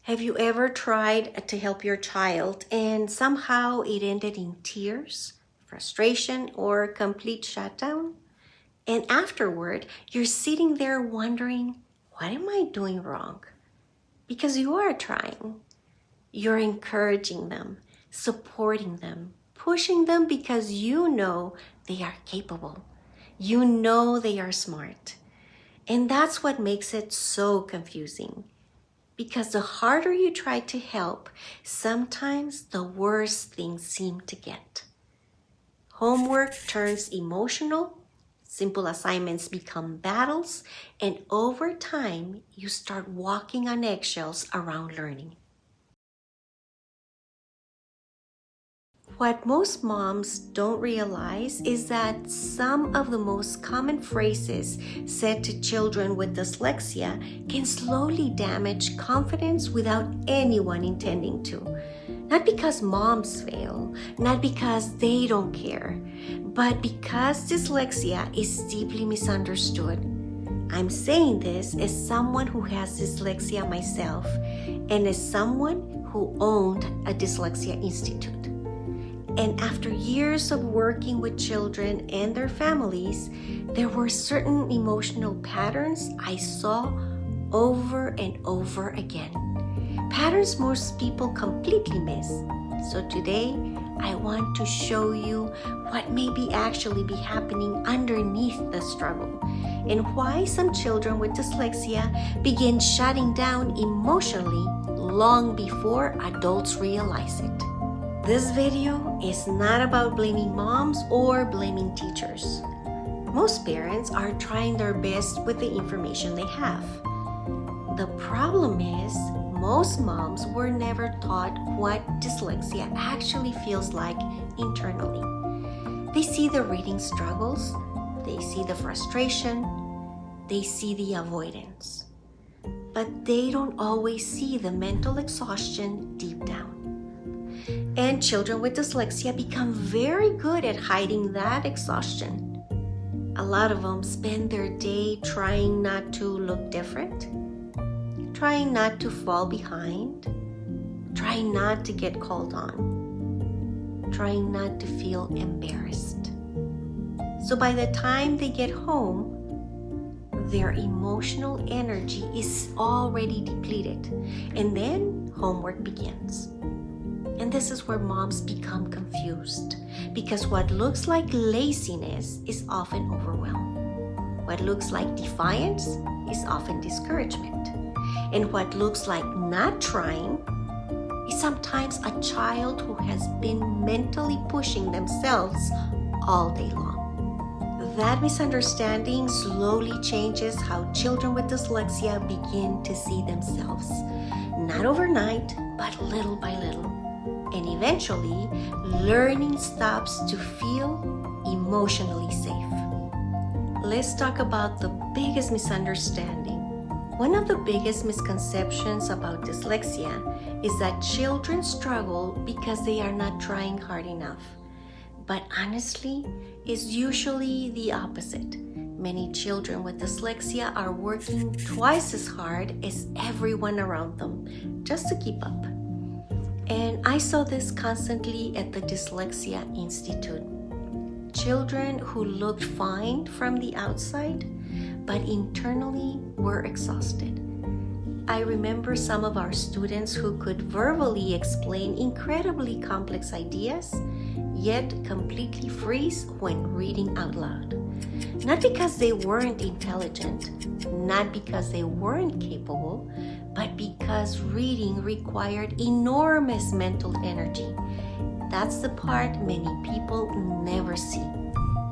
Have you ever tried to help your child and somehow it ended in tears, frustration, or complete shutdown? And afterward, you're sitting there wondering, what am I doing wrong? Because you are trying. You're encouraging them, supporting them, pushing them because you know they are capable. You know they are smart. And that's what makes it so confusing. Because the harder you try to help, sometimes the worse things seem to get. Homework turns emotional, simple assignments become battles, and over time, you start walking on eggshells around learning. What most moms don't realize is that some of the most common phrases said to children with dyslexia can slowly damage confidence without anyone intending to. Not because moms fail, not because they don't care, but because dyslexia is deeply misunderstood. I'm saying this as someone who has dyslexia myself and as someone who owned a dyslexia institute. And after years of working with children and their families, there were certain emotional patterns I saw over and over again. Patterns most people completely miss. So today, I want to show you what may actually be happening underneath the struggle and why some children with dyslexia begin shutting down emotionally long before adults realize it. This video is not about blaming moms or blaming teachers. Most parents are trying their best with the information they have. The problem is, most moms were never taught what dyslexia actually feels like internally. They see the reading struggles, they see the frustration, they see the avoidance, but they don't always see the mental exhaustion deep down. And children with dyslexia become very good at hiding that exhaustion. A lot of them spend their day trying not to look different, trying not to fall behind, trying not to get called on, trying not to feel embarrassed. So by the time they get home, their emotional energy is already depleted, and then homework begins. And this is where moms become confused because what looks like laziness is often overwhelm. What looks like defiance is often discouragement. And what looks like not trying is sometimes a child who has been mentally pushing themselves all day long. That misunderstanding slowly changes how children with dyslexia begin to see themselves. Not overnight, but little by little. And eventually, learning stops to feel emotionally safe. Let's talk about the biggest misunderstanding. One of the biggest misconceptions about dyslexia is that children struggle because they are not trying hard enough. But honestly, it's usually the opposite. Many children with dyslexia are working twice as hard as everyone around them just to keep up. And I saw this constantly at the Dyslexia Institute. Children who looked fine from the outside, but internally were exhausted. I remember some of our students who could verbally explain incredibly complex ideas, yet completely freeze when reading out loud. Not because they weren't intelligent, not because they weren't capable, but because reading required enormous mental energy. That's the part many people never see,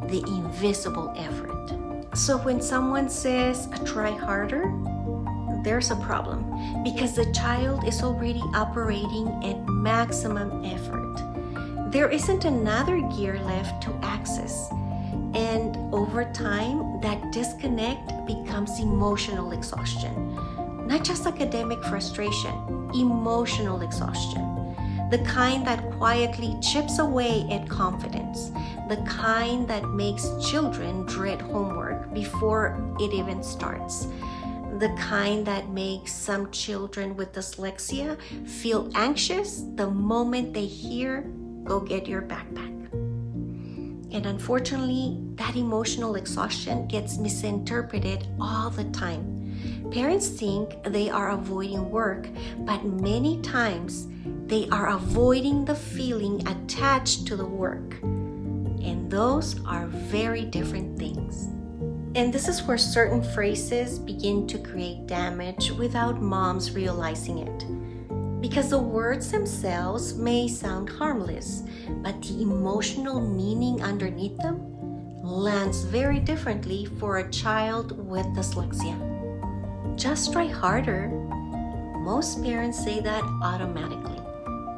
the invisible effort. So when someone says, try harder, there's a problem because the child is already operating at maximum effort. There isn't another gear left to access. And over time, that disconnect becomes emotional exhaustion. Not just academic frustration, emotional exhaustion. The kind that quietly chips away at confidence. The kind that makes children dread homework before it even starts. the kind that makes some children with dyslexia feel anxious the moment they hear, "Go get your backpack." And unfortunately, that emotional exhaustion gets misinterpreted all the time. Parents think they are avoiding work, but many times they are avoiding the feeling attached to the work. And those are very different things. And this is where certain phrases begin to create damage without moms realizing it. Because the words themselves may sound harmless, but the emotional meaning underneath them lands very differently for a child with dyslexia. Just try harder. Most parents say that automatically.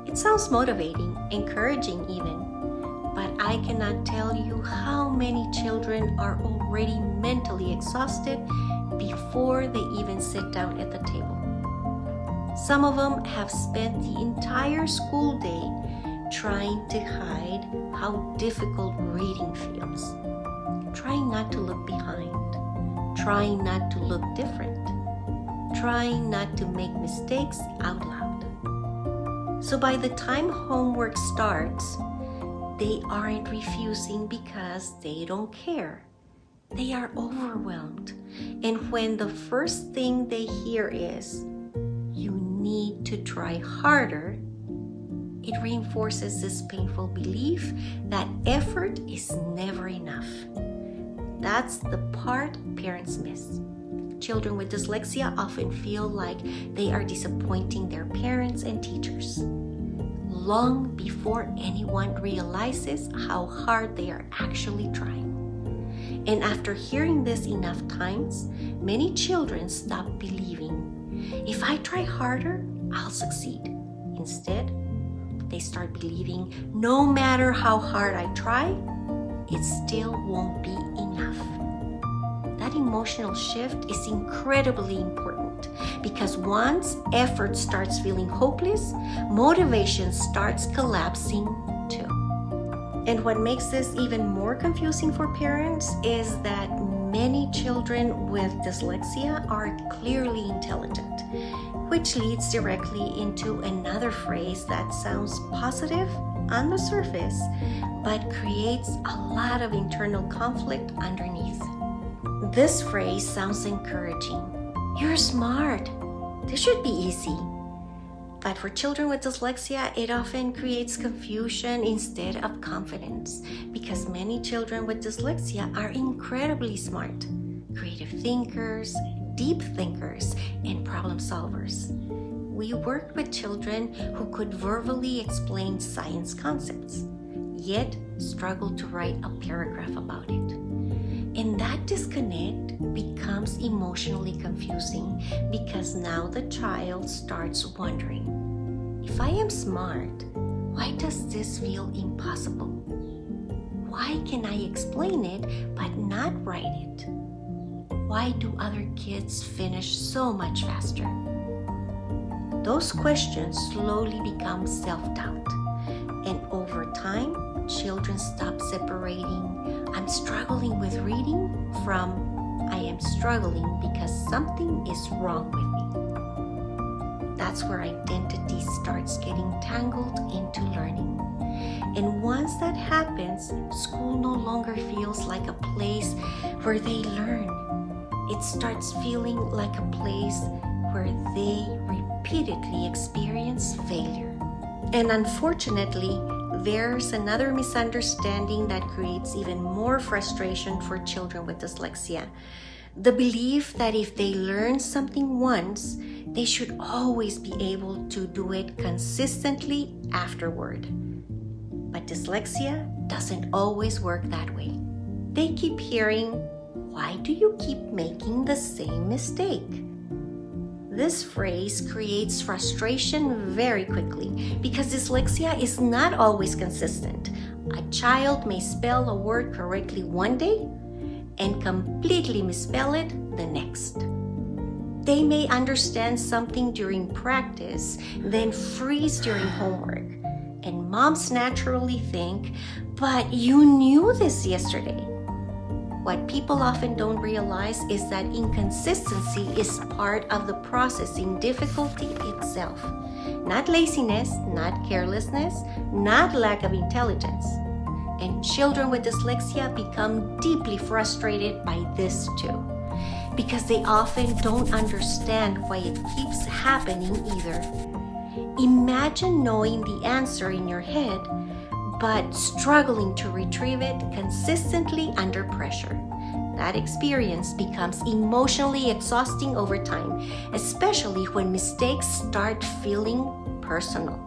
It sounds motivating, encouraging even, but I cannot tell you how many children are already mentally exhausted before they even sit down at the table. Some of them have spent the entire school day trying to hide how difficult reading feels, trying not to look behind, trying not to look different, trying not to make mistakes out loud. So by the time homework starts, they aren't refusing because they don't care. They are overwhelmed. And when the first thing they hear is, "You need to try harder," it reinforces this painful belief that effort is never enough. That's the part parents miss. Children with dyslexia often feel like they are disappointing their parents and teachers, long before anyone realizes how hard they are actually trying. And after hearing this enough times, many children stop believing, "If I try harder, I'll succeed." Instead, they start believing, "No matter how hard I try, it still won't be enough." That emotional shift is incredibly important because once effort starts feeling hopeless, motivation starts collapsing too. And what makes this even more confusing for parents is that many children with dyslexia are clearly intelligent, which leads directly into another phrase that sounds positive on the surface, but creates a lot of internal conflict underneath. This phrase sounds encouraging. "You're smart. This should be easy." But for children with dyslexia, it often creates confusion instead of confidence, because many children with dyslexia are incredibly smart, creative thinkers, deep thinkers, and problem solvers. We worked with children who could verbally explain science concepts, yet struggled to write a paragraph about it. And that disconnect becomes emotionally confusing because now the child starts wondering, "If I am smart, why does this feel impossible? Why can I explain it but not write it? Why do other kids finish so much faster?" Those questions slowly become self-doubt, and over time, children stop separating "I'm struggling with reading" from "I am struggling because something is wrong with me." That's where identity starts getting tangled into learning. And once that happens, school no longer feels like a place where they learn. It starts feeling like a place where they repeatedly experience failure. And unfortunately, there's another misunderstanding that creates even more frustration for children with dyslexia. The belief that if they learn something once, they should always be able to do it consistently afterward. But dyslexia doesn't always work that way. They keep hearing, "Why do you keep making the same mistake?" This phrase creates frustration very quickly because dyslexia is not always consistent. A child may spell a word correctly one day and completely misspell it the next. They may understand something during practice, then freeze during homework. And moms naturally think, "But you knew this yesterday." What people often don't realize is that inconsistency is part of the processing difficulty itself. Not laziness, not carelessness, not lack of intelligence. And children with dyslexia become deeply frustrated by this too, because they often don't understand why it keeps happening either. Imagine knowing the answer in your head, but struggling to retrieve it consistently under pressure. That experience becomes emotionally exhausting over time, especially when mistakes start feeling personal.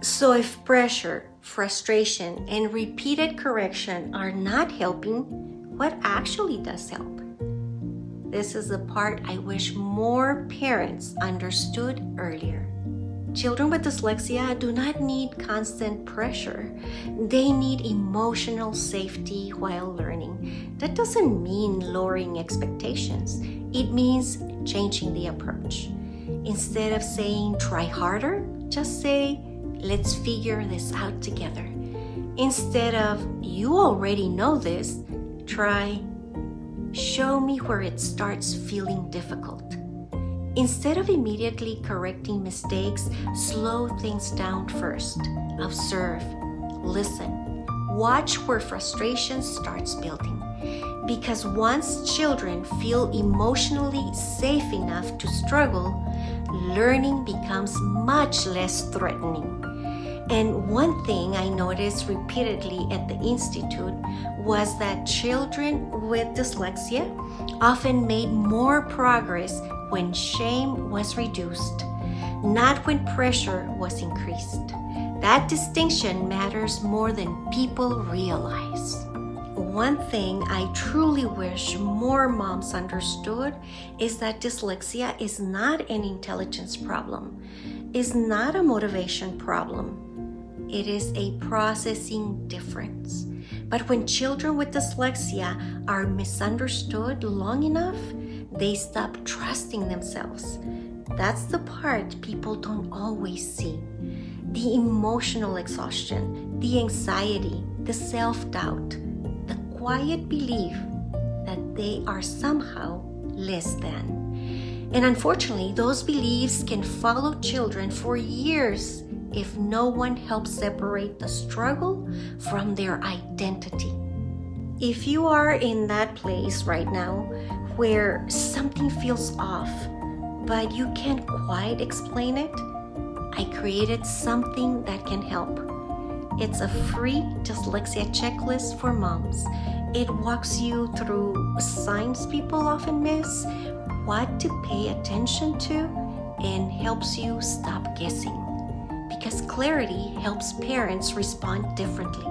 So if pressure, frustration, and repeated correction are not helping, what actually does help? This is the part I wish more parents understood earlier. Children with dyslexia do not need constant pressure. They need emotional safety while learning. That doesn't mean lowering expectations. It means changing the approach. Instead of saying, try harder, just say, let's figure this out together. Instead of, you already know this, try, show me where it starts feeling difficult. Instead of immediately correcting mistakes, slow things down first. Observe, listen, watch where frustration starts building. Because once children feel emotionally safe enough to struggle, learning becomes much less threatening. And one thing I noticed repeatedly at the Institute was that children with dyslexia often made more progress when shame was reduced, not when pressure was increased. That distinction matters more than people realize. One thing I truly wish more moms understood is that dyslexia is not an intelligence problem, is not a motivation problem. It is a processing difference. But when children with dyslexia are misunderstood long enough, they stop trusting themselves. That's the part people don't always see. The emotional exhaustion, the anxiety, the self-doubt, the quiet belief that they are somehow less than. And unfortunately, those beliefs can follow children for years if no one helps separate the struggle from their identity. If you are in that place right now where something feels off, but you can't quite explain it, I created something that can help. It's a free dyslexia checklist for moms. It walks you through signs people often miss, what to pay attention to, and helps you stop guessing. Because clarity helps parents respond differently.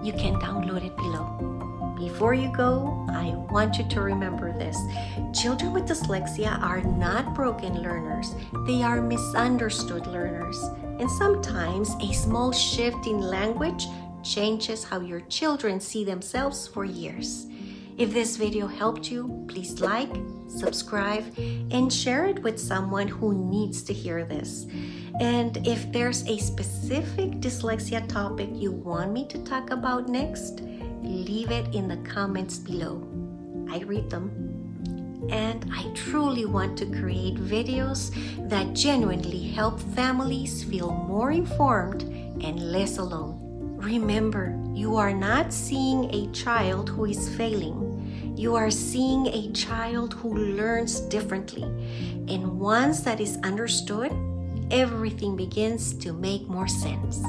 You can download it below. Before you go, I want you to remember this. Children with dyslexia are not broken learners. They are misunderstood learners. And sometimes a small shift in language changes how your children see themselves for years. If this video helped you, please like, subscribe, and share it with someone who needs to hear this. And if there's a specific dyslexia topic you want me to talk about next, leave it in the comments below. I read them. And I truly want to create videos that genuinely help families feel more informed and less alone. Remember, you are not seeing a child who is failing. You are seeing a child who learns differently. And once that is understood, everything begins to make more sense.